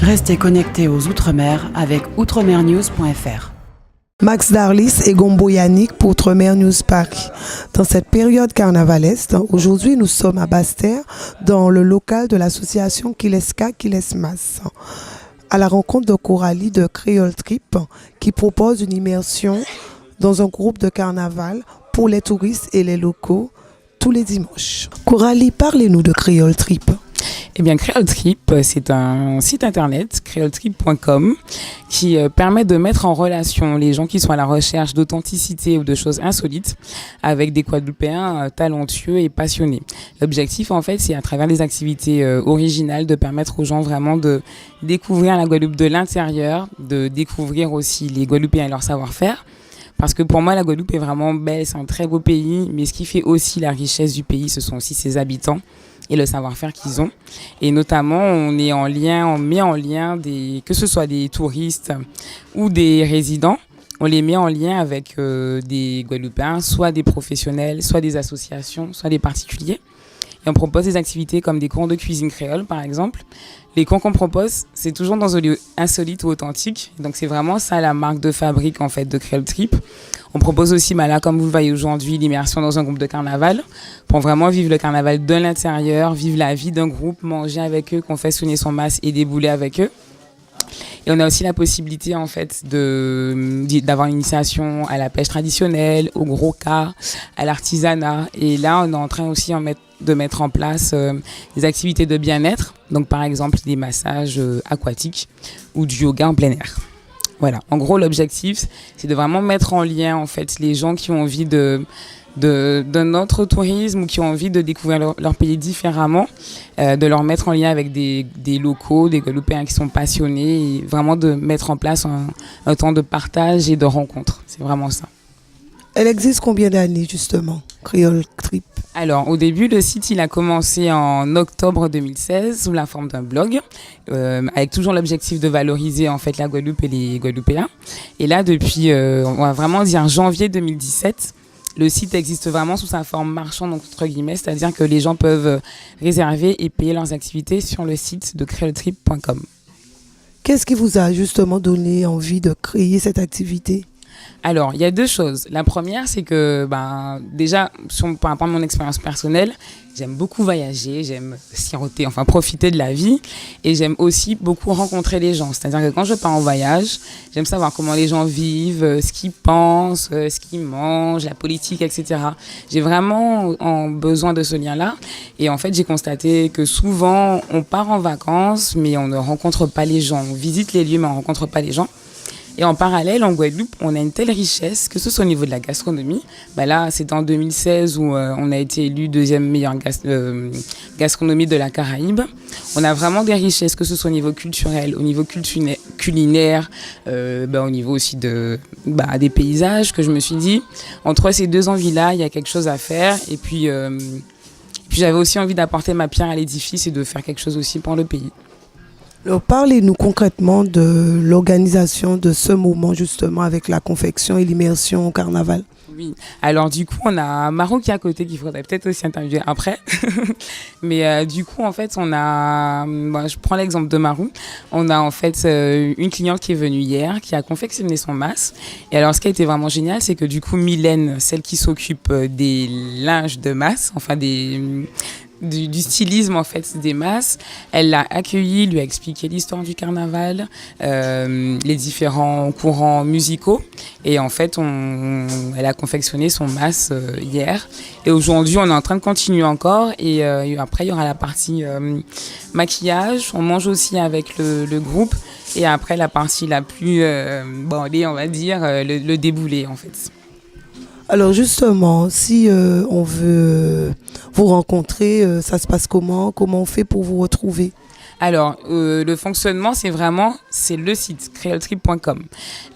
Restez connectés aux Outre-mer avec outremernews.fr. Max Darlis et Gombo Yannick pour Outre-mer News Paris. Dans cette période carnavalesque, aujourd'hui nous sommes à Basse-Terre, dans le local de l'association Kileska Kilesmas, à la rencontre de Coralie de Creole Trip qui propose une immersion dans un groupe de carnaval pour les touristes et les locaux tous les dimanches. Coralie, parlez-nous de Creole Trip. Eh bien, Creole Trip, c'est un site internet, creoletrip.com, qui permet de mettre en relation les gens qui sont à la recherche d'authenticité ou de choses insolites avec des Guadeloupéens talentueux et passionnés. L'objectif, en fait, c'est à travers des activités originales de permettre aux gens vraiment de découvrir la Guadeloupe de l'intérieur, de découvrir aussi les Guadeloupéens et leur savoir-faire. Parce que pour moi, la Guadeloupe est vraiment belle, c'est un très beau pays, mais ce qui fait aussi la richesse du pays, ce sont aussi ses habitants et le savoir-faire qu'ils ont. Et notamment, on met en lien que ce soit des touristes ou des résidents, on les met en lien avec des Guadeloupéens, soit des professionnels, soit des associations, soit des particuliers. Et on propose des activités comme des cours de cuisine créole, par exemple. Les cours qu'on propose, c'est toujours dans un lieu insolite ou authentique. Donc, c'est vraiment ça la marque de fabrique, en fait, de Creole Trip. On propose aussi, là, comme vous le voyez aujourd'hui, l'immersion dans un groupe de carnaval pour vraiment vivre le carnaval de l'intérieur, vivre la vie d'un groupe, manger avec eux, confectionner son mas et débouler avec eux. Et on a aussi la possibilité, en fait, d'avoir une initiation à la pêche traditionnelle, au gros cas, à l'artisanat. Et là, on est en train aussi de mettre en place des activités de bien-être. Donc, par exemple, des massages aquatiques ou du yoga en plein air. Voilà. En gros, l'objectif, c'est de vraiment mettre en lien, en fait, les gens qui ont envie d'un autre tourisme ou qui ont envie de découvrir leur pays différemment, de leur mettre en lien avec des locaux, des Guadeloupéens qui sont passionnés et vraiment de mettre en place un temps de partage et de rencontre. C'est vraiment ça. Elle existe combien d'années justement, Creole Trip? Alors, au début, le site, il a commencé en octobre 2016 sous la forme d'un blog, avec toujours l'objectif de valoriser en fait la Guadeloupe et les Guadeloupéens. Et là, depuis, on va vraiment dire janvier 2017, le site existe vraiment sous sa forme marchande, entre guillemets, c'est-à-dire que les gens peuvent réserver et payer leurs activités sur le site de creoletrip.com. Qu'est-ce qui vous a justement donné envie de créer cette activité ? Alors, il y a deux choses. La première, c'est que déjà, par rapport à mon expérience personnelle, j'aime beaucoup voyager, j'aime siroter, profiter de la vie. Et j'aime aussi beaucoup rencontrer les gens. C'est-à-dire que quand je pars en voyage, j'aime savoir comment les gens vivent, ce qu'ils pensent, ce qu'ils mangent, la politique, etc. J'ai vraiment besoin de ce lien-là. Et en fait, j'ai constaté que souvent, on part en vacances, mais on ne rencontre pas les gens. On visite les lieux, mais on ne rencontre pas les gens. Et en parallèle, en Guadeloupe, on a une telle richesse, que ce soit au niveau de la gastronomie. Là, c'est en 2016 où on a été élu deuxième meilleure gastronomie de la Caraïbe. On a vraiment des richesses, que ce soit au niveau culturel, au niveau culinaire, au niveau aussi des paysages, que je me suis dit, entre ces deux envies-là, il y a quelque chose à faire. Et puis j'avais aussi envie d'apporter ma pierre à l'édifice et de faire quelque chose aussi pour le pays. Alors, parlez-nous concrètement de l'organisation de ce moment justement avec la confection et l'immersion au carnaval. Oui, alors du coup, on a Marou qui est à côté, qu'il faudrait peut-être aussi interviewer après. Mais du coup, en fait, je prends l'exemple de Marou. On a en fait une cliente qui est venue hier, qui a confectionné son mas. Et alors, ce qui a été vraiment génial, c'est que du coup, Mylène, celle qui s'occupe des linges de mas, du stylisme en fait des masses, elle l'a accueilli, lui a expliqué l'histoire du carnaval, les différents courants musicaux et en fait elle a confectionné son mas hier et aujourd'hui on est en train de continuer encore et après il y aura la partie maquillage, on mange aussi avec le groupe et après la partie la plus bandée on va dire le déboulé en fait. Alors justement, si on veut vous rencontrer, ça se passe comment? Comment on fait pour vous retrouver? Alors, le fonctionnement, c'est le site creoletrip.com.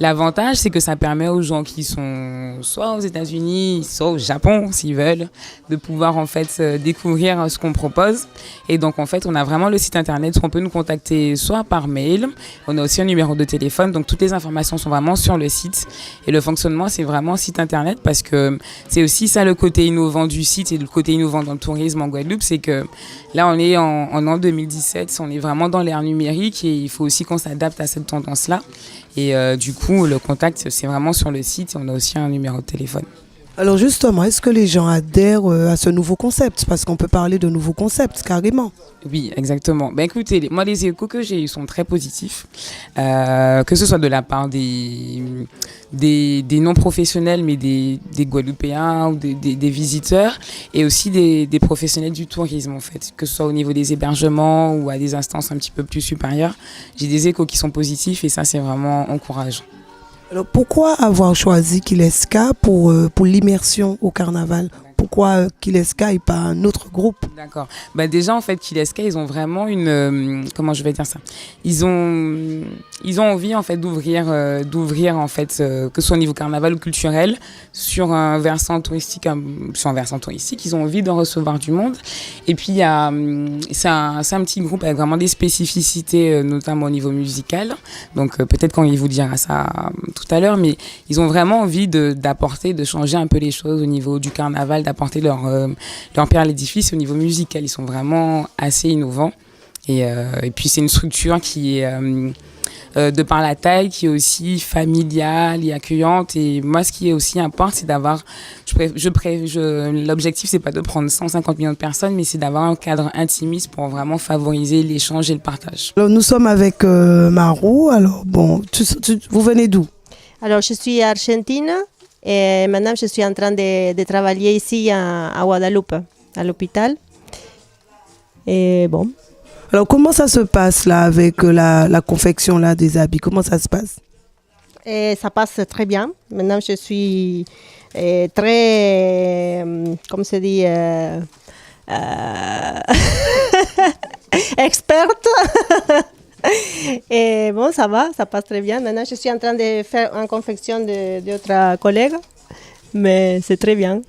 L'avantage, c'est que ça permet aux gens qui sont soit aux États-Unis, soit au Japon, s'ils veulent, de pouvoir en fait découvrir ce qu'on propose. Et donc, en fait, on a vraiment le site internet où on peut nous contacter soit par mail. On a aussi un numéro de téléphone. Donc, toutes les informations sont vraiment sur le site. Et le fonctionnement, c'est vraiment site internet parce que c'est aussi ça le côté innovant du site et le côté innovant dans le tourisme en Guadeloupe. C'est que là, on est en 2017, on est est vraiment dans l'ère numérique et il faut aussi qu'on s'adapte à cette tendance-là. Et du coup, le contact, c'est vraiment sur le site et on a aussi un numéro de téléphone. Alors justement, est-ce que les gens adhèrent à ce nouveau concept? Parce qu'on peut parler de nouveau concept, carrément. Oui, exactement. Ben écoutez, moi les échos que j'ai eus sont très positifs, que ce soit de la part des non-professionnels, mais des Guadeloupéens ou des visiteurs, et aussi des professionnels du tourisme en fait, que ce soit au niveau des hébergements ou à des instances un petit peu plus supérieures. J'ai des échos qui sont positifs et ça c'est vraiment encourageant. Alors pourquoi avoir choisi Kileska pour l'immersion au carnaval? Pourquoi Kileska et pas un autre groupe? D'accord. Bah déjà en fait Kileska ils ont vraiment une comment je vais dire ça. Ils ont envie en fait d'ouvrir en fait que ce soit au niveau carnaval ou culturel sur un versant touristique ils ont envie de recevoir du monde et puis il y a c'est un petit groupe avec vraiment des spécificités notamment au niveau musical. Donc peut-être quand il vous dira ça tout à l'heure mais ils ont vraiment envie d'apporter de changer un peu les choses au niveau du carnaval, d'apporter leur pierre à l'édifice au niveau musical. Ils sont vraiment assez innovants. Et puis, c'est une structure qui est, de par la taille, qui est aussi familiale et accueillante. Et moi, ce qui est aussi important, c'est d'avoir... L'objectif, c'est pas de prendre 150 millions de personnes, mais c'est d'avoir un cadre intimiste pour vraiment favoriser l'échange et le partage. Alors, nous sommes avec Marou. Alors, bon, vous venez d'où? Alors, je suis argentine. Et maintenant, je suis en train de travailler ici à Guadeloupe, à l'hôpital. Et bon. Alors, comment ça se passe là avec la confection là, des habits? Comment ça se passe? Et ça passe très bien. Maintenant, je suis très, comment se dit, experte. Et bon, ça va, ça passe très bien. Maintenant, je suis en train de faire une confection d'autres collègues, mais c'est très bien.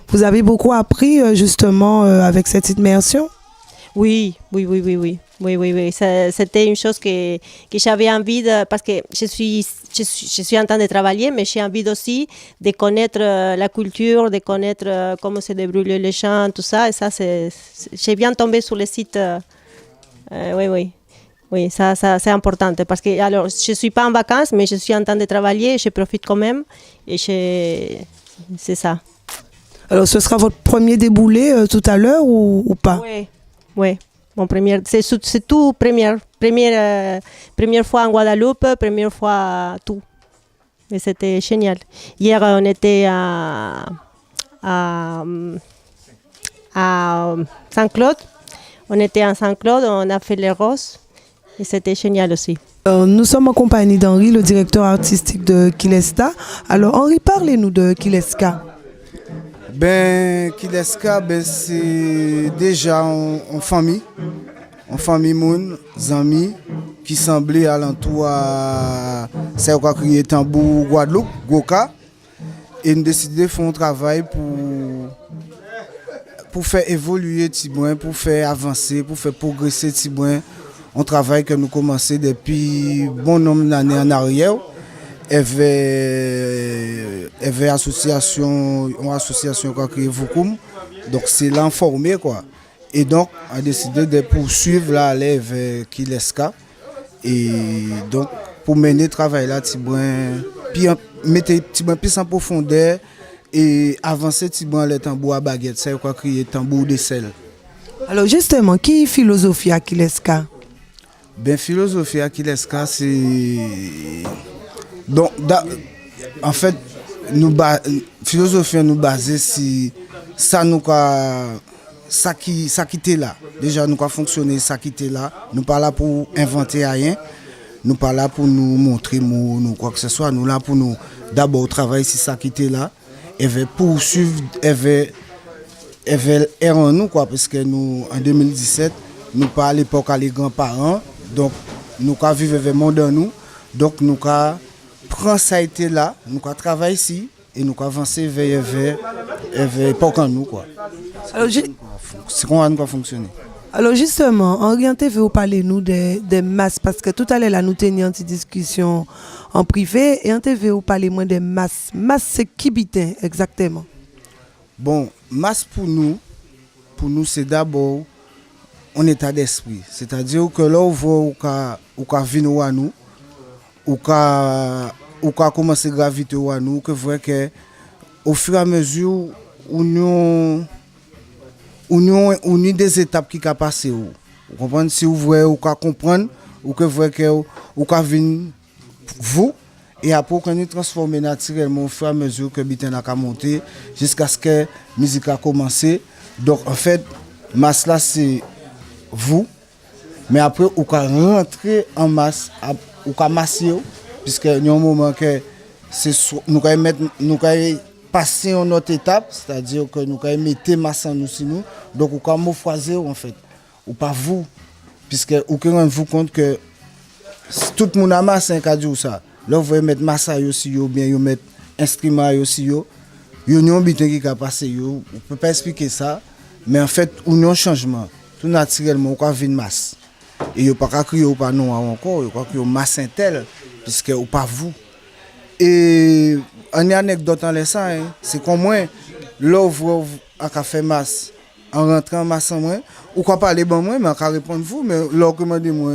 Vous avez beaucoup appris justement avec cette immersion? Oui. C'était une chose que j'avais envie de, parce que je suis en train de travailler, mais j'ai envie aussi de connaître la culture, de connaître comment se déroulent les chants, tout ça. Et ça, j'ai bien tombé sur le site. Oui, ça c'est important parce que alors je suis pas en vacances, mais je suis en train de travailler, je profite quand même et c'est ça. Alors ce sera votre premier déboulé tout à l'heure ou pas? Oui. Mon premier, c'est tout première fois en Guadeloupe, première fois tout. Et c'était génial. Hier on était à Saint-Claude. On était à Saint-Claude, on a fait les roses. Et c'était génial aussi. Nous sommes en compagnie d'Henri, le directeur artistique de Kileska. Alors Henri, parlez-nous de Kileska. Kileska, c'est déjà en famille moun, amis, qui semblaient alentour à Serre crier tambour Guadeloupe, Goka. Et nous décidons de faire un travail pour faire évoluer Tibouin, pour faire avancer, pour faire progresser Tibouin. Un travail que nous commençons depuis bon nombre d'années en arrière. Il y avait une association qui a créé Voukoum. Donc c'est l'informé quoi. Et donc on a décidé de poursuivre là avec Kileska. Et donc pour mener le travail là, puis mettre Tibouin plus en profondeur et avancer Tibouin les tambours à baguette. C'est quoi créer tambour de sel. Alors justement, qui est philosophie à Kileska? Philosophie à Kileska, c'est... Donc, en fait, philosophie nous basée si ça qui était là. Déjà, nous avons fonctionné, ça qui était là. Nous ne sommes pas là pour inventer rien. Nous ne sommes pas là pour nous montrer nous, quoi que ce soit. Nous sommes là pour nous d'abord travailler si ça qui était là. Et poursuivre, et en nous, quoi, parce que nous, en 2017, nous pas à l'époque à les grands-parents. Donc, nous avons vécu le monde en nous. Donc, nous avons pris ça été là, nous avons travaillé ici et nous avons avancé vers l'époque en nous. Quoi. C'est comment nous avons fonctionné. Alors, justement, Henri, vous parler nous des masses, parce que tout à l'heure, nous tenions une petite discussion en privé et on vous parler moins des masses. Masse, c'est qui bitin exactement? Bon, masse pour nous c'est d'abord en état d'esprit. C'est-à-dire que là, on voit ou ka venir à nous, ou ka commencer à graviter à nous, que vrai que au fur et à mesure où nous des étapes qui ka passer. Vous comprenez? Si vous voyez ou ka comprendre, ou que vrai que ou ka venir vous, et après qu'on nous transformer naturellement au fur et à mesure que bitin a monté, jusqu'à ce que la musique a commencé. Donc en fait, masse là c'est vous, mais après ou ka rentrer en masse, ou ka masser, puisque il y a un moment que nous allons passer à une autre étape, c'est-à-dire que nous allons mettre masse en nous sur nous, donc ou ka choisir en fait, ou pas vous, puisque vous rendez-vous compte que tout le monde a masse un cas de ça. Là vous voyez mettre masse aussi, ou bien vous mettre instrument aussi, vous avez un bitin qui a passé, vous ne pouvez pas expliquer ça, mais en fait, vous avez un changement, tout naturellement, vous avez une masse. Et vous pas crier ou pas non encore, vous pas crier masse intel, puisque vous pas vous. Et une anecdote en laissant, c'est comme moi, là vous avez fait masse, en rentrant en masse en moi, ou quoi parler bon moi, mais on peut répondre vous, mais là recommandez moi,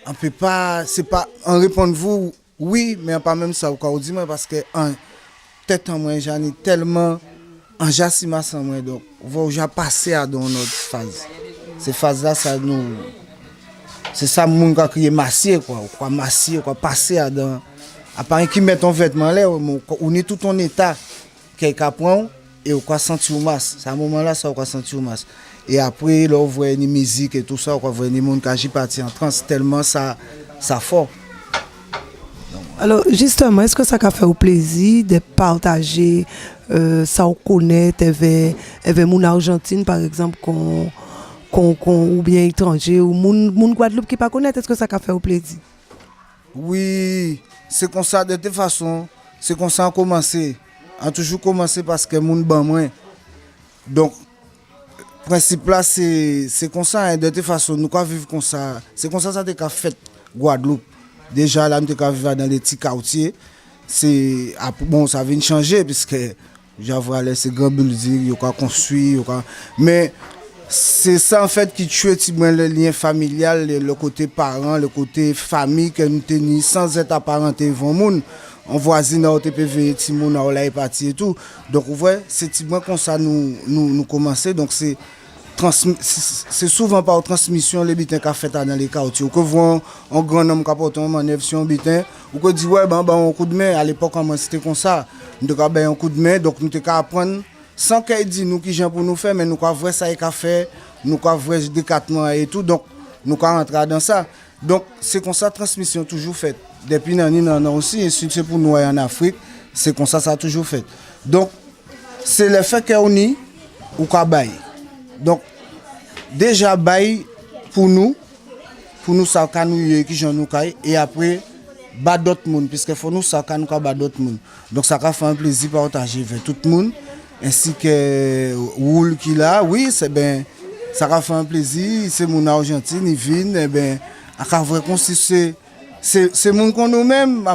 on peut pas, c'est pas, en répondre vous, oui, mais pas même ça, vous dit moi, parce que peut-être en moi, j'en ai tellement, en jassi masse en moi, donc vous j'ai passé à dans notre phase. Ces phases-là, ça nous. C'est ça, mon gars qui est massé, quoi massé, quoi passer à dans. À part qui met ton vêtement là, on est tout en état, quelqu'un prend et on va sentir masse. C'est à un moment-là, ça, on va sentir masse. Et après, là, on voit une musique et tout ça, on voit des gens qui agissent parti en transe, tellement ça fort. Alors, justement, est-ce que ça a fait au plaisir de partager ça, on connaît, avec mon Argentine, par exemple, ou bien étranger, ou mon Guadeloupe qui ne connaît pas, est-ce que ça a fait au plaisir? Oui, c'est comme ça, de toute façon, c'est comme ça qu'on a commencé. On a toujours commencé parce que mon ban moins. Donc, le principe là, c'est comme ça, de toute façon, nous allons vivre comme ça. C'est comme ça que ça a fait Guadeloupe. Déjà, là, nous allons vivre dans les petits quartiers. Bon, ça vient de changer, puisque j'avais ces grands buildings, ils ont construit, mais c'est ça en fait qui tue le lien familial, le côté parent, le côté famille que nous tenons sans être apparentés devant le monde. On voisine au TPV, Timon, on est parti et tout. Donc, vous voyez, c'est comme ça nous commençons. Donc, c'est souvent par transmission les bitins qu'a fait dans les quartiers. Que voit un grand homme qui a porté un manœuvre sur un bitin, ou que dit, ouais, un coup de main. À l'époque, c'était comme ça. Nous avons un coup de main, donc nous avons apprendre. Sans qu'elle dise nous qui j'aime pour nous faire, mais nous avons vrai ça et fait, nous avons vrai décattement et tout, donc nous avons rentré dans ça. Donc c'est comme ça transmission toujours faite. Depuis l'année aussi, et c'est pour nous en Afrique, c'est comme ça a toujours fait. Donc c'est le fait qu'on y ou qu'on baille. Donc déjà baille pour nous ça qu'on nous qui j'en nous caille et après bat d'autres monde puisque faut nous ça qu'on nous bat d'autres monde. Donc ça fait un plaisir partager avec tout le monde. Ainsi que Woul qui là, oui, c'est ben, ça a fait un plaisir, c'est mon Argentine, il vient, et ben, à vrai c'est mon qu'on nous-mêmes,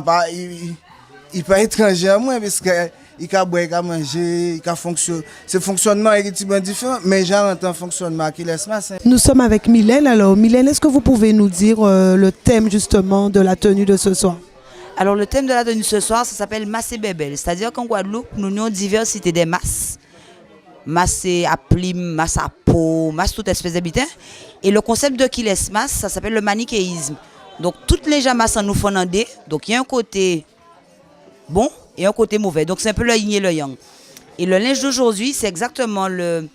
il pas étranger à moi, parce que il a boire, il a manger, il a fonctionner, c'est fonctionnement est différent, mais j'ai un fonctionnement qui laisse masse. Nous sommes avec Mylène, alors Mylène, est-ce que vous pouvez nous dire le thème justement de la tenue de ce soir? Alors le thème de la tenue ce soir, ça s'appelle Masse et Bébel. C'est-à-dire qu'en Guadeloupe, nous avons diversité des masses. Masse à plume, masse à peau, masse toute espèce d'habitat. Et le concept de qui laisse masse, ça s'appelle le manichéisme. Donc toutes les gens masses en nous font des. Donc il y a un côté bon et un côté mauvais. Donc c'est un peu le yin et le yang. Et le linge d'aujourd'hui, c'est exactement le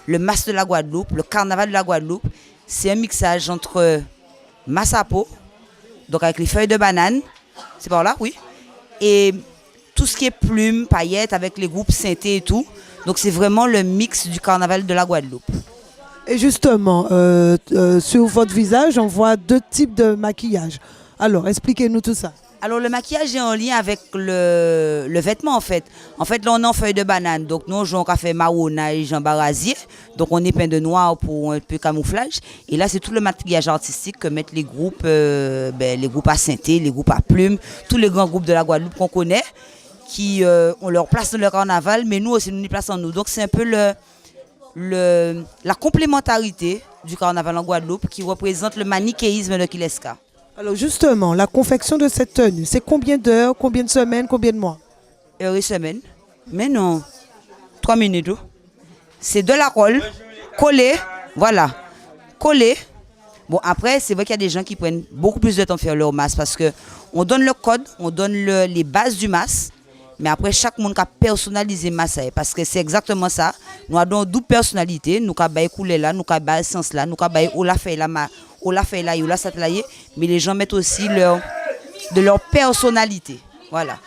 masse de la Guadeloupe, le carnaval de la Guadeloupe. C'est un mixage entre masse à peau, donc avec les feuilles de banane. C'est par là, oui. Et tout ce qui est plumes, paillettes, avec les groupes synthés et tout. Donc c'est vraiment le mix du carnaval de la Guadeloupe. Et justement, sur votre visage, on voit deux types de maquillage. Alors, expliquez-nous tout ça. Alors le maquillage est en lien avec le vêtement en fait. En fait là on est en feuille de banane. Donc nous on a fait marronnage en barasier. Donc on est peint de noir pour un peu camouflage. Et là c'est tout le maquillage artistique que mettent les groupes à synthé, les groupes à plumes, tous les grands groupes de la Guadeloupe qu'on connaît, qui ont leur place dans le carnaval, mais nous aussi nous nous plaçons en nous. Donc c'est un peu la complémentarité du carnaval en Guadeloupe qui représente le manichéisme de Kileska. Alors justement, la confection de cette tenue, c'est combien d'heures, combien de semaines, combien de mois? Heure et semaine. Mais non, 3 minutes. C'est de la colle, collée, voilà, collée. Bon, après, c'est vrai qu'il y a des gens qui prennent beaucoup plus de temps à faire leur masque parce qu'on donne le code, on donne les bases du masque, mais après, chaque monde a personnalisé le masque parce que c'est exactement ça. Nous avons deux personnalités, nous avons coulé là, nous avons sens là, nous avons la fait là, la satellite, mais les gens mettent aussi de leur personnalité. Voilà.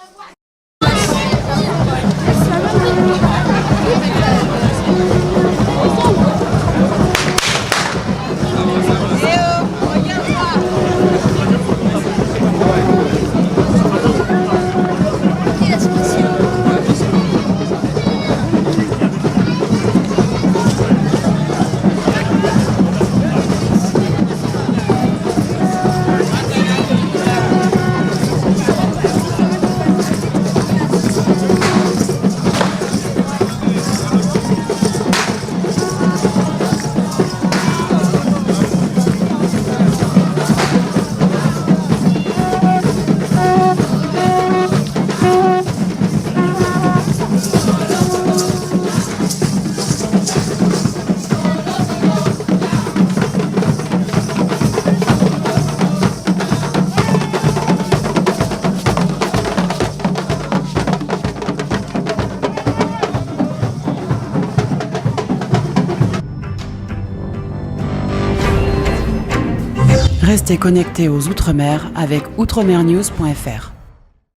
Restez connectés aux Outre-mer avec outremernews.fr.